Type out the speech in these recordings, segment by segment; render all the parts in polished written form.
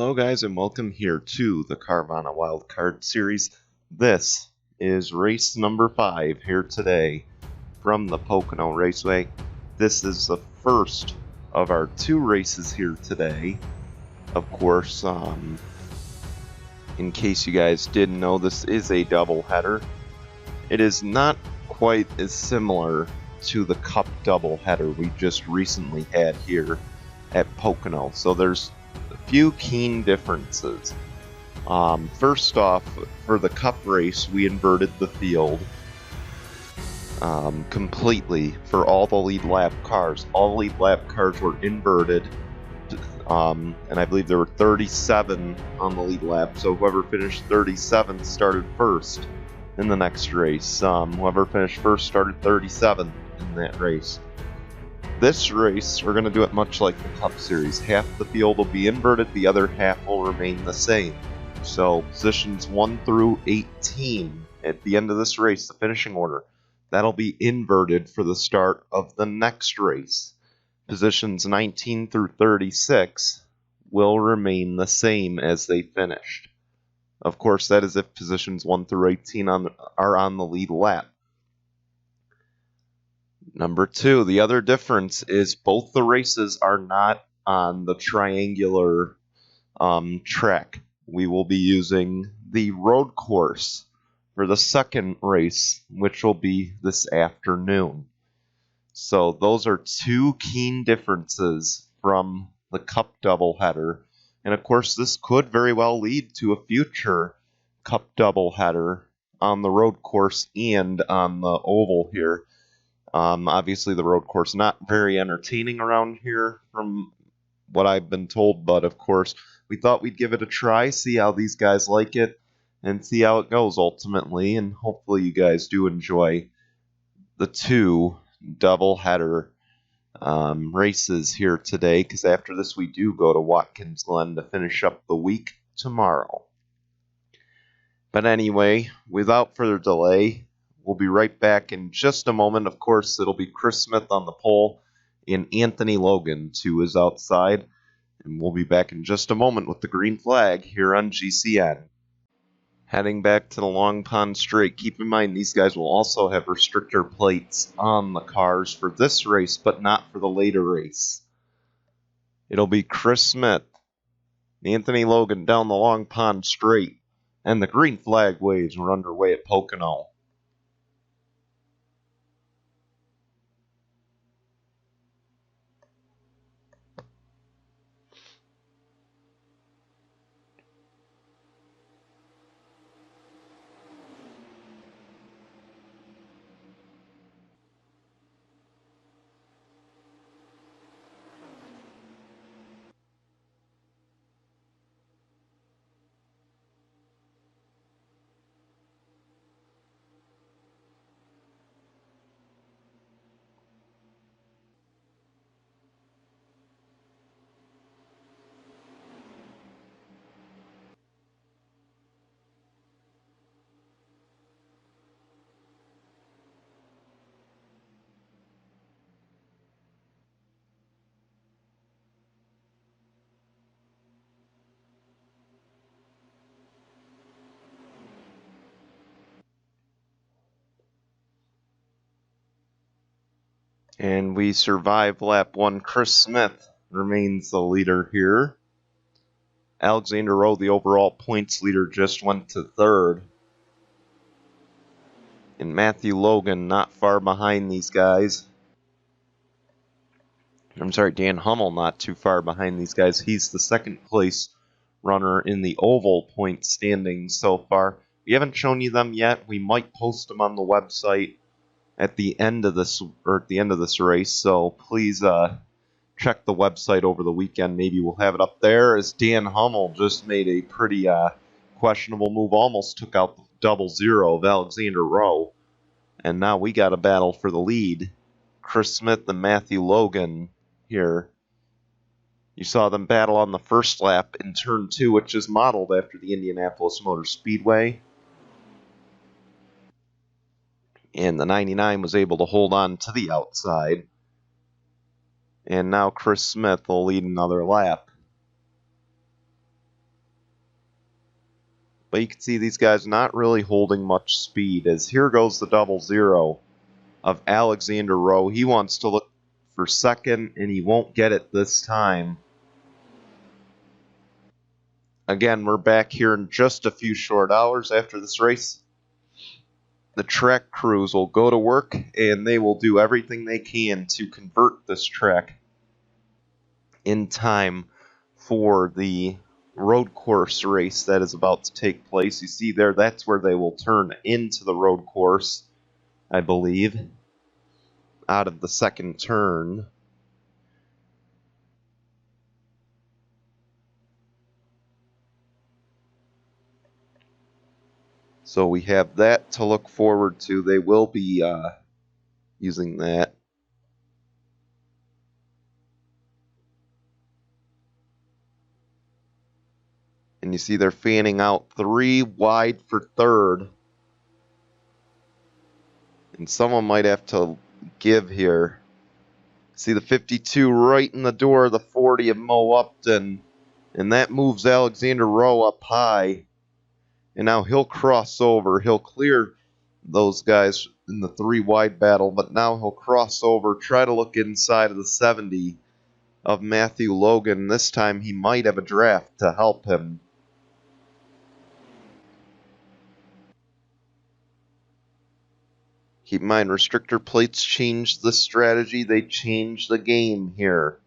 Hello guys and welcome here to the Carvana Wildcard Series. This is race number 5 here today from the Pocono Raceway. This is the first of our 2 races here today. Of course, in case you guys didn't know, this is a doubleheader. It is not quite as similar to the Cup doubleheader we just recently had here at Pocono. So there's few keen differences. First off, for the Cup race, we inverted the field completely for all the lead lap cars. All lead lap cars were inverted, and I believe there were 37 on the lead lap, so whoever finished 37th started first in the next race. Whoever finished first started 37th in that race. This race, we're going to do it much like the Cup Series. Half the field will be inverted, the other half will remain the same. So positions 1 through 18 at the end of this race, the finishing order, that'll be inverted for the start of the next race. Positions 19 through 36 will remain the same as they finished. Of course, that is if positions 1 through 18 are on the lead lap. Number 2, the other difference is both the races are not on the triangular track. We will be using the road course for the second race, which will be this afternoon. So those are 2 keen differences from the Cup doubleheader. And of course, this could very well lead to a future Cup doubleheader on the road course and on the oval here. Obviously, the road course not very entertaining around here from what I've been told, but of course, we thought we'd give it a try, see how these guys like it, and see how it goes ultimately, and hopefully you guys do enjoy the 2 doubleheader races here today, because after this we do go to Watkins Glen to finish up the week tomorrow. But anyway, without further delay, we'll be right back in just a moment. Of course, it'll be Chris Smith on the pole and Anthony Logan to his outside. And we'll be back in just a moment with the green flag here on GCN. Heading back to the Long Pond Straight. Keep in mind, these guys will also have restrictor plates on the cars for this race, but not for the later race. It'll be Chris Smith, Anthony Logan down the Long Pond Straight. And the green flag waves are underway at Pocono. And we survive lap 1. Chris Smith remains the leader here. Alexander Rowe, the overall points leader, just went to 3rd. And Matthew Logan not far behind these guys. I'm sorry, Dan Hummel not too far behind these guys. He's the 2nd place runner in the oval point standings so far. We haven't shown you them yet. We might post them on the website at the end of this race, so please check the website over the weekend. Maybe we'll have it up there, as Dan Hummel just made a pretty questionable move, almost took out the 0-0 of Alexander Rowe, and now we got a battle for the lead. Chris Smith and Matthew Logan here. You saw them battle on the first lap in turn 2, which is modeled after the Indianapolis Motor Speedway. And the 99 was able to hold on to the outside. And now Chris Smith will lead another lap. But you can see these guys not really holding much speed, as here goes the 00 of Alexander Rowe. He wants to look for second, and he won't get it this time. Again, we're back here in just a few short hours after this race. The track crews will go to work, and they will do everything they can to convert this track in time for the road course race that is about to take place. You see there, that's where they will turn into the road course, I believe, out of the second turn. So we have that to look forward to. They will be using that. And you see they're fanning out 3 wide for third. And someone might have to give here. See the 52 right in the door of the 40 of Mo Upton. And that moves Alexander Rowe up high. And now he'll cross over. He'll clear those guys in the 3 wide battle. But now he'll cross over, try to look inside of the 70 of Matthew Logan. This time he might have a draft to help him. Keep in mind, restrictor plates change the strategy. They change the game here.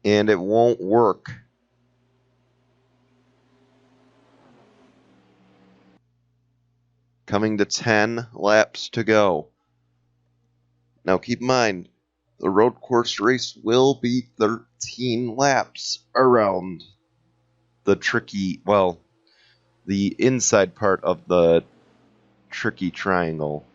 And it won't work. Coming to 10 laps to go. Now keep in mind, the road course race will be 13 laps around the tricky, well, the inside part of the tricky triangle.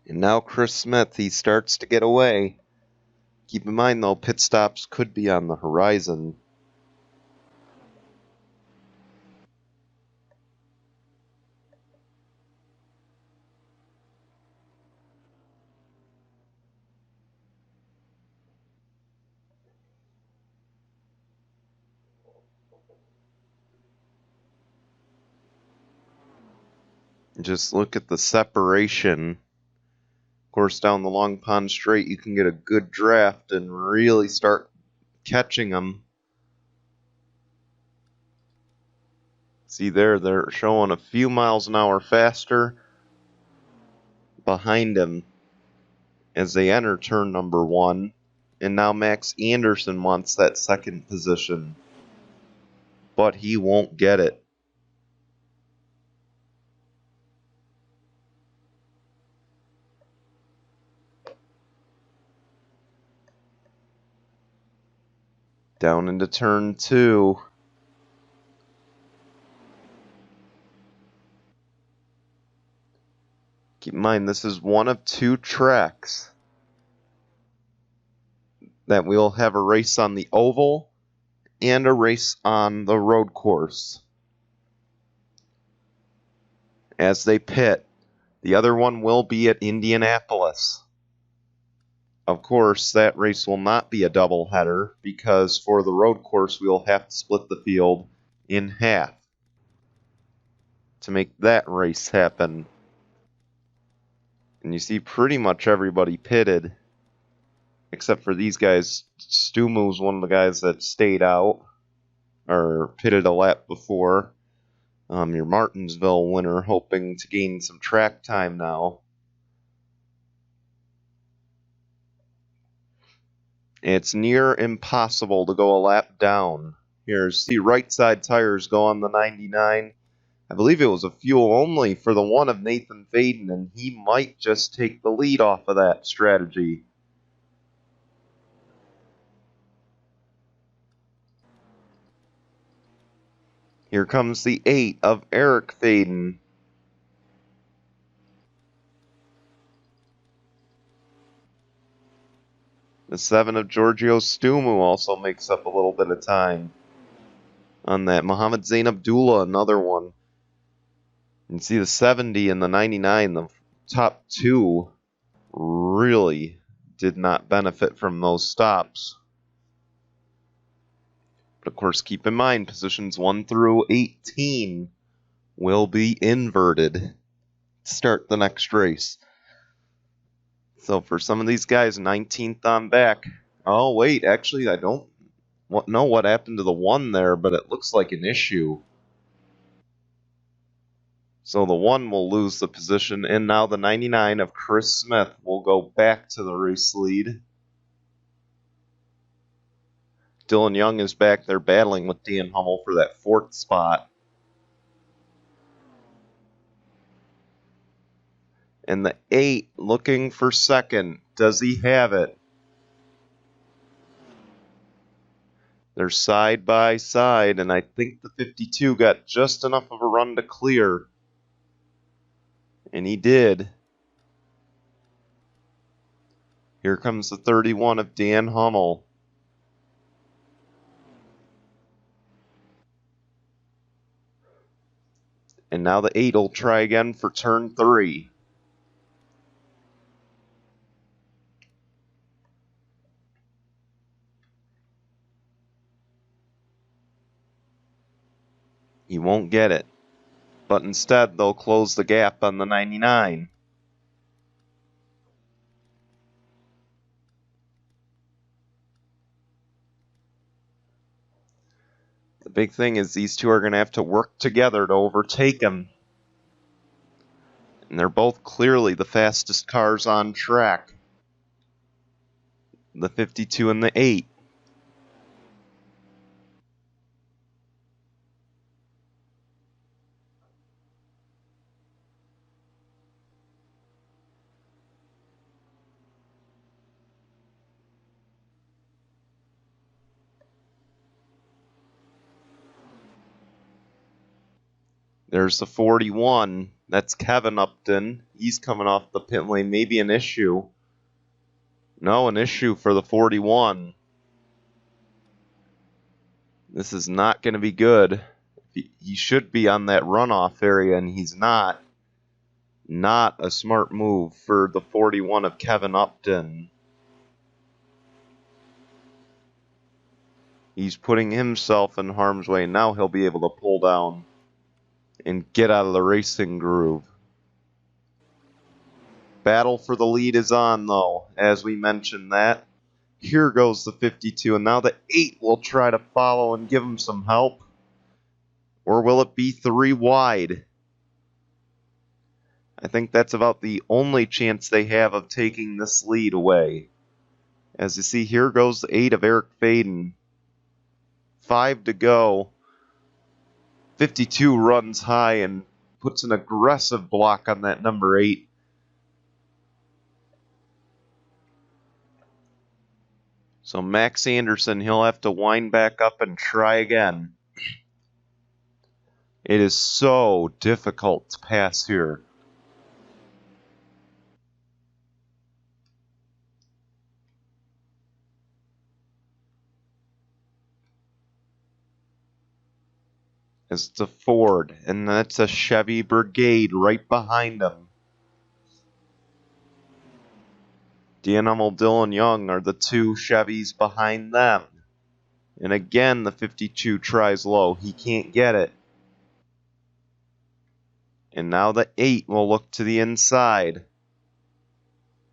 And now Chris Smith, he starts to get away. Keep in mind, though, pit stops could be on the horizon. Just look at the separation. Of course, down the Long Pond Straight, you can get a good draft and really start catching them. See there, they're showing a few miles an hour faster behind him as they enter turn number 1. And now Max Anderson wants that second position, but he won't get it. Down into turn 2. Keep in mind, this is one of 2 tracks that we'll have a race on the oval and a race on the road course. As they pit, the other one will be at Indianapolis. Of course, that race will not be a doubleheader because for the road course, we'll have to split the field in half to make that race happen. And you see pretty much everybody pitted, except for these guys. Stumu was one of the guys that stayed out, or pitted a lap before. Your Martinsville winner hoping to gain some track time now. It's near impossible to go a lap down. Here's the right side tires go on the 99. I believe it was a fuel only for the one of Nathan Faden, and he might just take the lead off of that strategy. Here comes the 8 of Eric Faden. The 7 of Giorgio Stumu also makes up a little bit of time. on that. Mohammed Zain Abdullah, another one. You can see the 70 and the 99, the top two really did not benefit from those stops. But of course, keep in mind, positions 1 through 18 will be inverted to start the next race. So for some of these guys, 19th on back. Oh, wait, actually, I don't know what happened to the 1 there, but it looks like an issue. So the 1 will lose the position, and now the 99 of Chris Smith will go back to the race lead. Dylan Young is back there battling with Dan Hummel for that 4th spot. And the 8 looking for 2nd. Does he have it? They're side by side, and I think the 52 got just enough of a run to clear. And he did. Here comes the 31 of Dan Hummel. And now the 8 will try again for turn 3. He won't get it. But instead, they'll close the gap on the 99. The big thing is these two are going to have to work together to overtake him. And they're both clearly the fastest cars on track. The 52 and the 8. There's the 41. That's Kevin Upton. He's coming off the pit lane. Maybe an issue. No, an issue for the 41. This is not going to be good. He should be on that runoff area, and he's not. Not a smart move for the 41 of Kevin Upton. He's putting himself in harm's way. Now he'll be able to pull down and get out of the racing groove. Battle for the lead is on, though, as we mentioned that. Here goes the 52, and now the 8 will try to follow and give him some help. Or will it be 3 wide? I think that's about the only chance they have of taking this lead away. As you see, here goes the 8 of Eric Faden. 5 to go. 52 runs high and puts an aggressive block on that number 8. So Max Anderson, he'll have to wind back up and try again. It is so difficult to pass here. It's a Ford, and that's a Chevy Brigade right behind him. Dan Hummel, Dylan Young are the 2 Chevys behind them. And again, the 52 tries low. He can't get it. And now the 8 will look to the inside.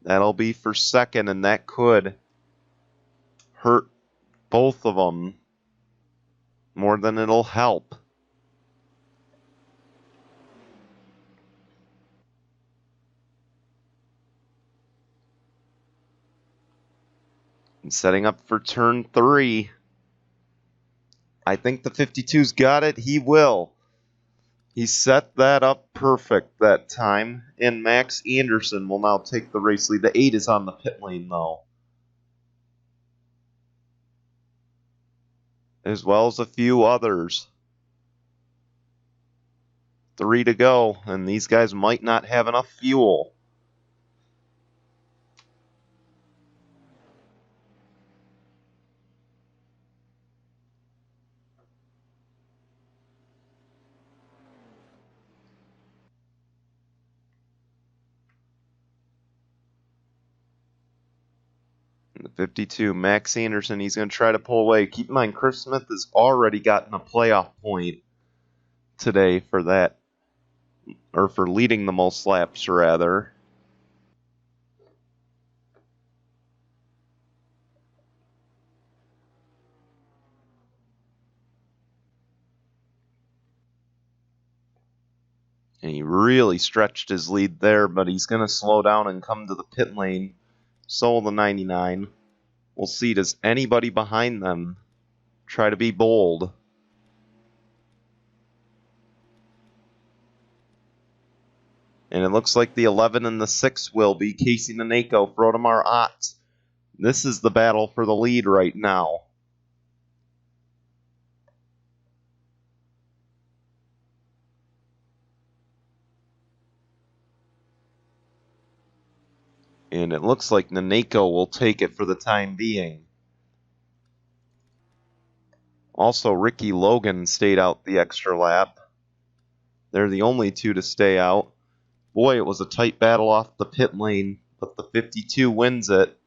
That'll be for 2nd, and that could hurt both of them more than it'll help. And setting up for turn 3. I think the 52's got it. He will. He set that up perfect that time. And Max Anderson will now take the race lead. The 8 is on the pit lane, though. As well as a few others. 3 to go. And these guys might not have enough fuel. 52, Max Anderson, he's going to try to pull away. Keep in mind, Chris Smith has already gotten a playoff point today for that, or for leading the most laps, rather. And he really stretched his lead there, but he's going to slow down and come to the pit lane. So will the 99. We'll see, does anybody behind them try to be bold? And it looks like the 11 and the 6 will be Casey Naneko, Frodemar Ott. This is the battle for the lead right now. And it looks like Naneko will take it for the time being. Also, Ricky Logan stayed out the extra lap. They're the only two to stay out. Boy, it was a tight battle off the pit lane, but the 52 wins it.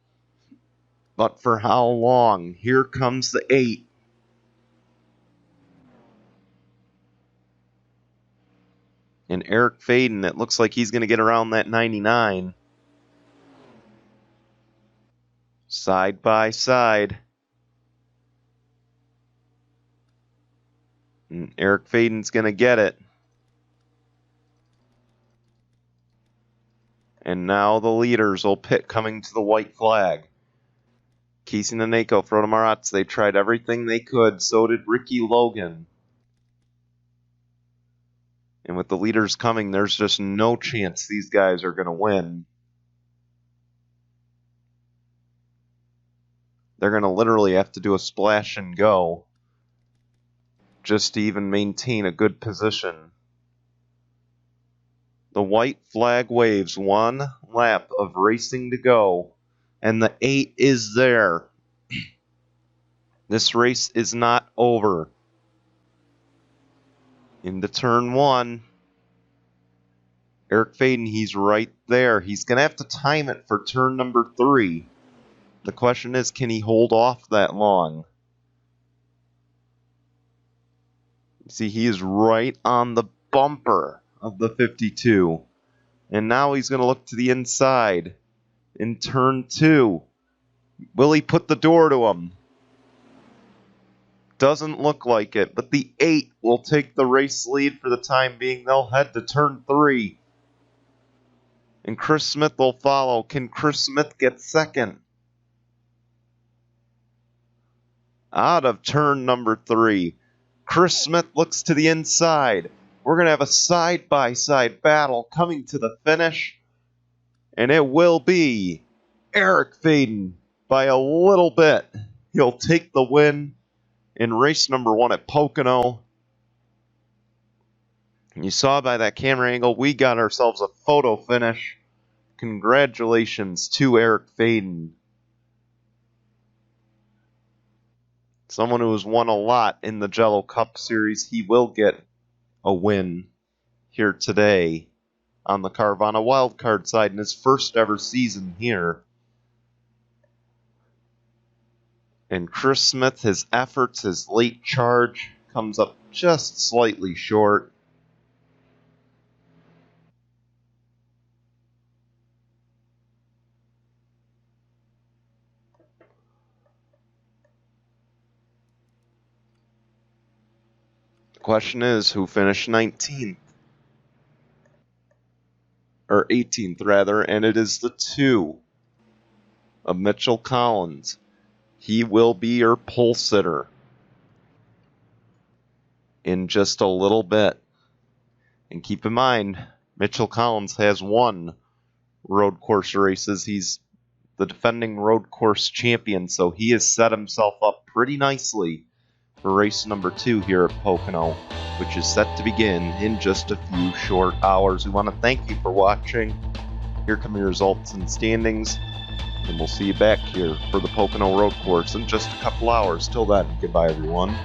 But for how long? Here comes the 8. And Eric Faden, it looks like he's going to get around that 99. Side by side. And Eric Faden's going to get it. And now the leaders will pit coming to the white flag. Casey Naneko, Frodemar Ott, they tried everything they could. So did Ricky Logan. And with the leaders coming, there's just no chance these guys are going to win. They're going to literally have to do a splash and go just to even maintain a good position. The white flag waves, 1 lap of racing to go, and the 8 is there. This race is not over. Into turn 1. Eric Faden, he's right there. He's going to have to time it for turn number 3. The question is, can he hold off that long? See, he is right on the bumper of the 52. And now he's going to look to the inside in turn 2. Will he put the door to him? Doesn't look like it, but the 8 will take the race lead for the time being. They'll head to turn 3. And Chris Smith will follow. Can Chris Smith get second? Out of turn number 3. Chris Smith looks to the inside. We're going to have a side-by-side battle coming to the finish. And it will be Eric Faden by a little bit. He'll take the win in race number 1 at Pocono. And you saw by that camera angle, we got ourselves a photo finish. Congratulations to Eric Faden. Someone who has won a lot in the Jello Cup Series. He will get a win here today on the Carvana wildcard side in his first ever season here. And Chris Smith, his efforts, his late charge, comes up just slightly short. The question is, who finished 19th? Or 18th, rather, and it is the 2 of Mitchell Collins. He will be your pole sitter in just a little bit. And keep in mind, Mitchell Collins has won road course races. He's the defending road course champion, so he has set himself up pretty nicely for race number 2 here at Pocono, which is set to begin in just a few short hours. We want to thank you for watching. Here come your results and standings, and we'll see you back here for the Pocono road course in just a couple hours. Till then, goodbye everyone.